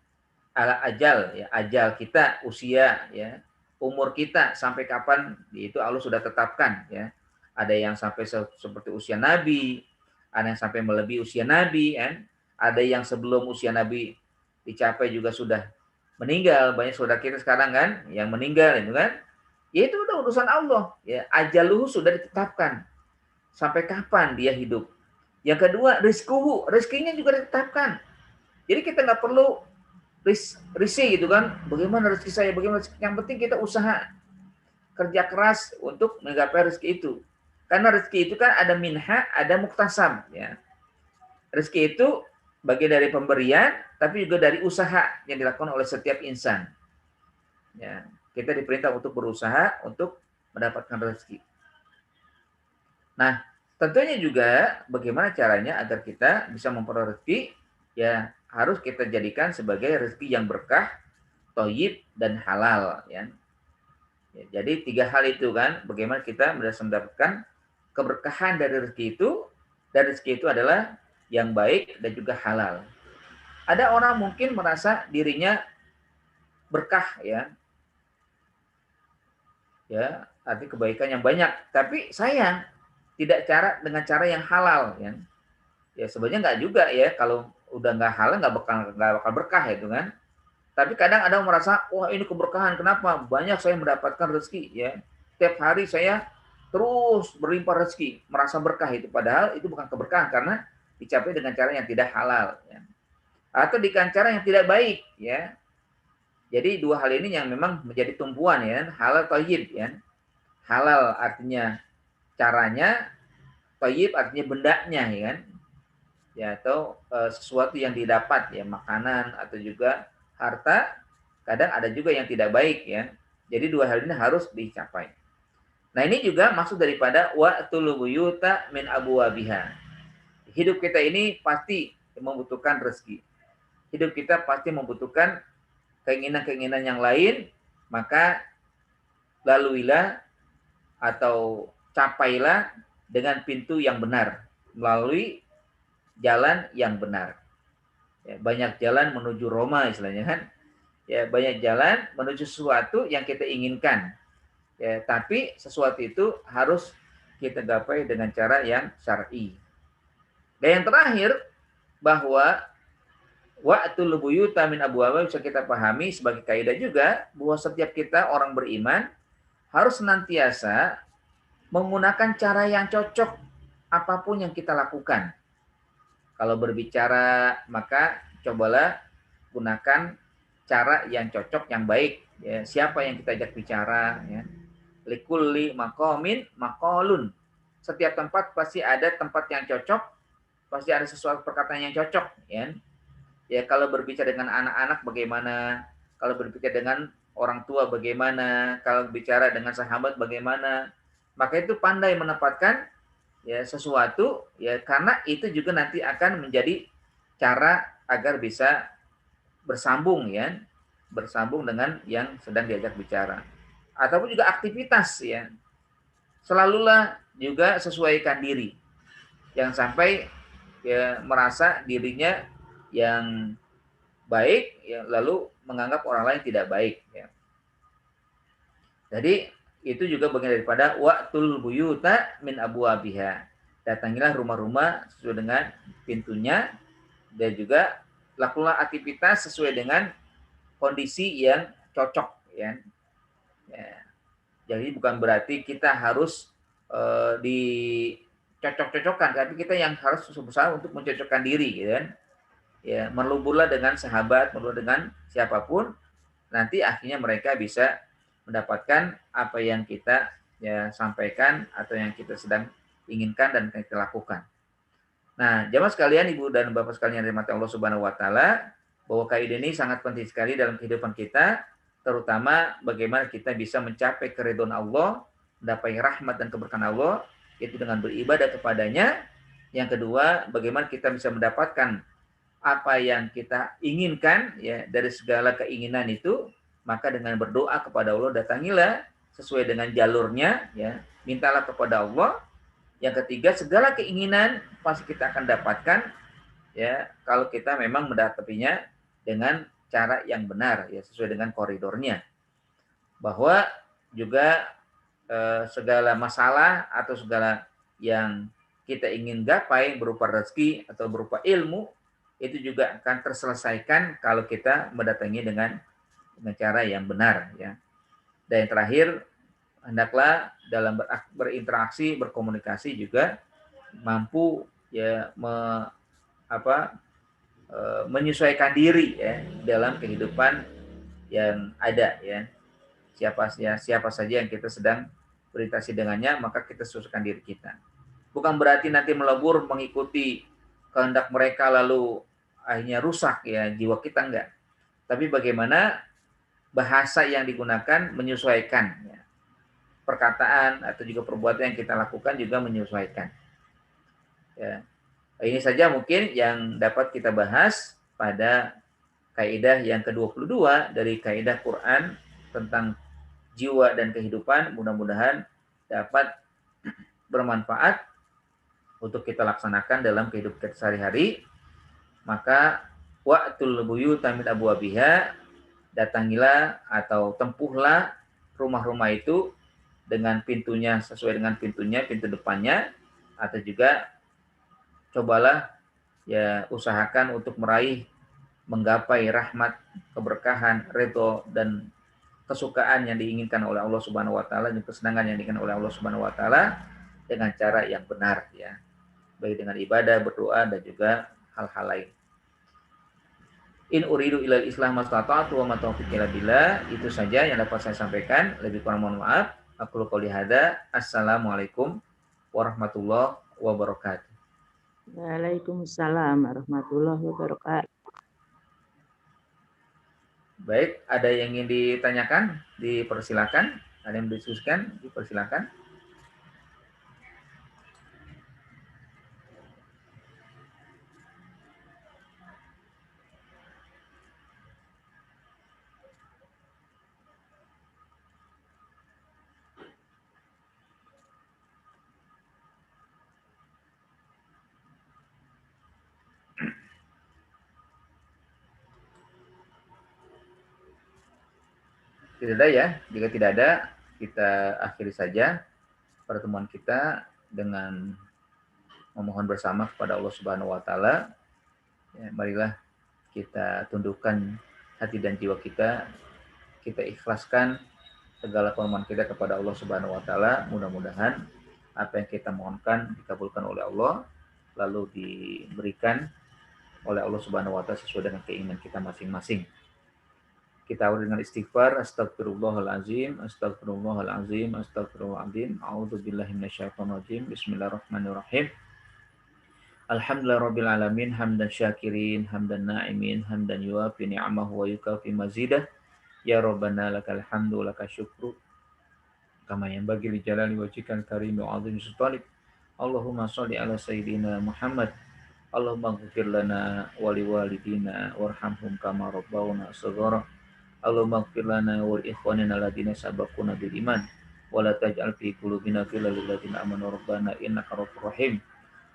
Ala ajal, ya, ajal kita, usia, ya, umur kita sampai kapan itu Allah sudah tetapkan, ya. Ada yang sampai seperti usia Nabi, ada yang sampai melebihi usia Nabi, kan? Ada yang sebelum usia Nabi dicapai juga sudah meninggal. Banyak saudara kita sekarang kan yang meninggal itu kan. Ya itu udah urusan Allah, ya. Ajaluhu sudah ditetapkan. Sampai kapan dia hidup. Yang kedua, rizkuhu, rezekinya juga ditetapkan. Jadi kita nggak perlu risih gitu kan. Bagaimana rezeki saya, bagaimana rezeki. Yang penting kita usaha kerja keras untuk menggapai rezeki itu. Karena rezeki itu kan ada minha, ada muktasab. Ya. Rezeki itu bagian dari pemberian, tapi juga dari usaha yang dilakukan oleh setiap insan. Ya. Kita diperintah untuk berusaha untuk mendapatkan rezeki. Nah, tentunya juga bagaimana caranya agar kita bisa memperoleh rezeki, ya harus kita jadikan sebagai rezeki yang berkah, thayyib dan halal ya. Jadi 3 hal itu kan, bagaimana kita mendapatkan keberkahan dari rezeki itu, dan rezeki itu adalah yang baik dan juga halal. Ada orang mungkin merasa dirinya berkah ya, arti kebaikan yang banyak, tapi sayang tidak dengan cara yang halal ya. Ya sebenarnya nggak juga ya, kalau udah nggak halal nggak bakal berkah itu kan. Tapi kadang ada yang merasa, wah ini keberkahan, kenapa? Banyak saya mendapatkan rezeki ya. Tiap hari saya terus berlimpah rezeki, merasa berkah itu. Padahal itu bukan keberkahan karena dicapai dengan cara yang tidak halal ya. Atau dengan cara yang tidak baik ya. Jadi 2 hal ini yang memang menjadi tumpuan ya, halal thayyib ya. Halal artinya caranya, thayyib artinya bendanya ya kan. Ya atau sesuatu yang didapat ya, makanan atau juga harta. Kadang ada juga yang tidak baik ya. Jadi 2 hal ini harus dicapai. Nah, ini juga maksud daripada wa'tul buyuta min abwabiha. Hidup kita ini pasti membutuhkan rezeki. Hidup kita pasti membutuhkan keinginan-keinginan yang lain, maka laluilah atau capailah dengan pintu yang benar, melalui jalan yang benar. Ya, banyak jalan menuju Roma istilahnya kan. Ya, banyak jalan menuju sesuatu yang kita inginkan. Ya, tapi sesuatu itu harus kita gapai dengan cara yang syar'i. Dan yang terakhir, bahwa wa'tul buyuta min abwabiha bisa kita pahami sebagai kaidah juga bahwa setiap kita orang beriman harus senantiasa menggunakan cara yang cocok apapun yang kita lakukan. Kalau berbicara, maka cobalah gunakan cara yang cocok, yang baik. Ya, siapa yang kita ajak bicara? Ya. Likulli maqamin maqalun. Setiap tempat pasti ada tempat yang cocok, pasti ada sesuatu perkataan yang cocok. Ya, ya kalau berbicara dengan anak-anak bagaimana? Kalau berbicara dengan orang tua bagaimana? Kalau bicara dengan sahabat bagaimana? Maka itu pandai menempatkan ya sesuatu ya, karena itu juga nanti akan menjadi cara agar bisa bersambung ya, bersambung dengan yang sedang diajak bicara. Ataupun juga aktivitas ya, selalulah juga sesuaikan diri, jangan sampai ya merasa dirinya yang baik ya lalu menganggap orang lain tidak baik ya. Jadi itu juga bagian daripada wa'tul buyuta min abwabiha. Datangilah rumah-rumah sesuai dengan pintunya, dan juga lakukanlah aktivitas sesuai dengan kondisi yang cocok ya. Ya. Jadi bukan berarti kita harus dicocok-cocokkan, tapi kita yang harus berusaha untuk mencocokkan diri gitu kan. Ya, meluburlah dengan sahabat, meluburlah dengan siapapun, nanti akhirnya mereka bisa mendapatkan apa yang kita ya sampaikan atau yang kita sedang inginkan dan kita lakukan. Nah, jamaah sekalian, ibu dan bapak sekalian yang dirahmati Allah Subhanahu wa taala, bahwa kaidah ini sangat penting sekali dalam kehidupan kita, terutama bagaimana kita bisa mencapai keridhaan Allah, mendapat rahmat dan keberkahan Allah, yaitu dengan beribadah kepadanya. Yang kedua, bagaimana kita bisa mendapatkan apa yang kita inginkan ya dari segala keinginan itu, maka dengan berdoa kepada Allah, datangilah sesuai dengan jalurnya ya, mintalah kepada Allah. Yang ketiga, segala keinginan pasti kita akan dapatkan ya kalau kita memang mendapatinya dengan cara yang benar ya, sesuai dengan koridornya. Bahwa juga segala masalah atau segala yang kita ingin gapai berupa rezeki atau berupa ilmu, itu juga akan terselesaikan kalau kita mendatangi dengan cara yang benar ya. Dan yang terakhir, hendaklah dalam berinteraksi, berkomunikasi juga mampu ya menyesuaikan diri ya dalam kehidupan yang ada ya. Siapa saja yang kita sedang berinteraksi dengannya, maka kita sesuaikan diri kita. Bukan berarti nanti melebur mengikuti kehendak mereka lalu akhirnya rusak ya jiwa kita, enggak. Tapi bagaimana bahasa yang digunakan menyesuaikan ya. Perkataan atau juga perbuatan yang kita lakukan juga menyesuaikan. Ya. Ini saja mungkin yang dapat kita bahas pada kaidah yang ke-22 dari kaidah Quran tentang jiwa dan kehidupan. Mudah-mudahan dapat bermanfaat untuk kita laksanakan dalam kehidupan kita sehari-hari. Maka wa'tul buyuta min abwabiha, datangilah atau tempuhlah rumah-rumah itu dengan pintunya, sesuai dengan pintunya, pintu depannya, atau juga cobalah ya usahakan untuk menggapai rahmat, keberkahan, ridho dan kesukaan yang diinginkan oleh Allah Subhanahu wa taala dan kesenangan yang diinginkan oleh Allah Subhanahu wa taala dengan cara yang benar ya. Baik dengan ibadah, berdoa dan juga hal-hal lain. In uridu ilal islam mastata'tu wa ma taufiqi illa billah. Itu saja yang dapat saya sampaikan. Lebih kurang mohon maaf. Aku qouli hada. Assalamualaikum warahmatullahi wabarakatuh. Waalaikumsalam warahmatullahi wabarakatuh. Baik, ada yang ingin ditanyakan? Dipersilakan. Ada yang didiskusikan? Dipersilakan. Tidak ada ya. Jika tidak ada, kita akhiri saja pertemuan kita dengan memohon bersama kepada Allah Subhanahu wa taala. Ya, marilah kita tundukkan hati dan jiwa kita ikhlaskan segala permohonan kita kepada Allah Subhanahu wa taala. Mudah-mudahan apa yang kita mohonkan dikabulkan oleh Allah, lalu diberikan oleh Allah Subhanahu wa taala sesuai dengan keinginan kita masing-masing. Kita awali dengan istighfar. Astagfirullahalazim, astagfirullahalazim, astagfirullahalazim. A'udzubillahi minasyaitonirrajim. Bismillahirrahmanirrahim. Alhamdulillahirabbil alamin, hamdan syakirin, hamdan na'imin, hamdan yuafi ni'amahu wa yukafi mazidah. Ya Rabbana lakal hamdu lakal syukru kama yanbaghi li jalali wajhikal karim wa 'azimi sultanik. Allahumma shalli ala sayyidina Muhammad. Allahumma ighfir lana wa liwalidina warhamhum kama rabbawna shaghara. Allahumma ighfir lana wa li ikhwanina alladziina sabaquna bil iman wa la taj'al fi qulubina ghillan lil ladzina amanu rabbana innaka ra'ufur rahim.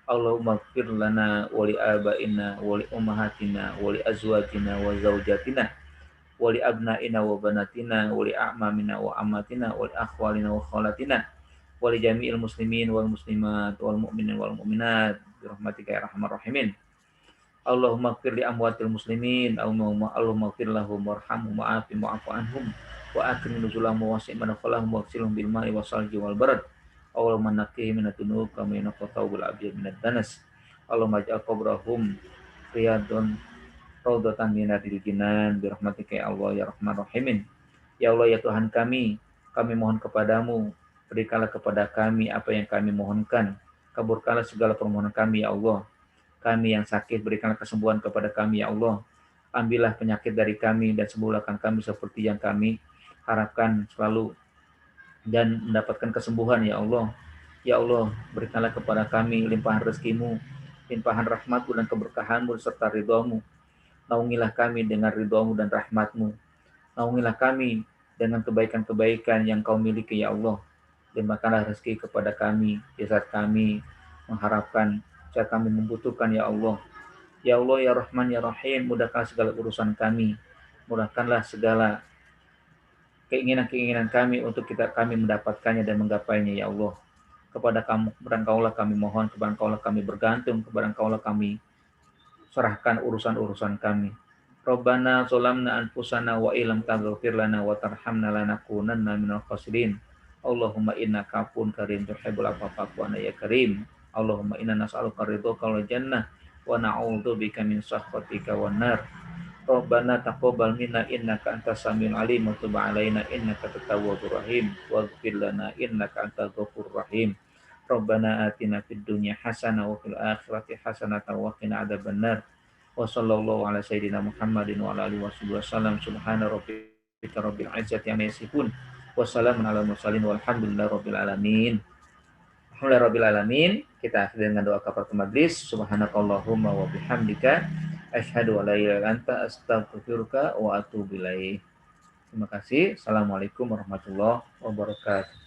Allahumma ighfir lana wa li abaina wa li ummahatina wa li azwajina wa zawjatina wa li abnaina wa banatina wa li a'mamina wa ammatina wa li akhwalina wa khalatina wa li jami'il muslimin wal muslimat wal mu'minin wal mu'minat bi rahmatika ya arhamar rahimin. Allahumma ighfir li amwatil muslimin, Allahumma ighfir lahum warhamhum wa'afihim wa'fu anhum wa akrim nuzulahum wa wasi' madkhalahum wa ighsilhum bil ma'i wasalji wal barad. Allahumma naqqihim minad dunub kama yanqqa thawbul abyad minad danas. Allahumma ij'al qabrahum riyadun raudhatan minadil jinan bi rahmatika ya Allah ya Rahman Rahimin. Ya Allah ya Tuhan kami mohon kepadamu, berikanlah kepada kami apa yang kami mohonkan. Kabulkanlah segala permohonan kami ya Allah. Kami yang sakit, berikanlah kesembuhan kepada kami, ya Allah. Ambillah penyakit dari kami dan sembuhkan kami seperti yang kami harapkan selalu dan mendapatkan kesembuhan, ya Allah. Ya Allah, berikanlah kepada kami limpahan rezekimu, limpahan rahmatmu dan keberkahanmu serta ridhomu. Naungilah kami dengan ridhomu dan rahmatmu. Naungilah kami dengan kebaikan-kebaikan yang kau miliki, ya Allah. Limpahkanlah rezeki kepada kami, di saat kami mengharapkan, saat kami membutuhkan, ya Allah. Ya Allah, ya Rahman, ya Rahim, mudahkanlah segala urusan kami. Mudahkanlah segala keinginan-keinginan kami untuk kami mendapatkannya dan menggapainya, ya Allah. Kepada Engkaulah kami mohon, kepada Engkaulah kami bergantung, kepada Engkaulah kami serahkan urusan-urusan kami. Rabbana zolamna anfusana wa ilam taghfir lana wa tarhamna lanakunanna minal khasirin. Allahumma innaka afuwwun karim tuhibbul afwa fa'fu anna ya karim. Allahumma inna nas'aluka ridhaka wal jannah wa na'udzu bika min sakhatika wan nar. Rabbana taqabbal minna innaka antas samiul alim wa tub 'alaina innaka at-tawwabur rahim waghfir lana innaka antal ghafurur rahim. Rabbana atina fid dunya hasanah wa fil akhirati hasanah wa qina adzabannar. Wa sallallahu ala sayyidina Muhammadin wa ala alihi wasallam. Subhana rabbika rabbil izzati amma yasifun wa salamun alal mursalin walhamdulillahi rabbil alamin. Alhamdulillahirabbil alamin. Kita akhiri dengan doa kafaratul majlis. Subhanakallahumma wa bihamdika Asyhadu an la ilaha illa anta astaghfiruka wa atubu ilaik. Terima kasih. Assalamualaikum warahmatullahi wabarakatuh.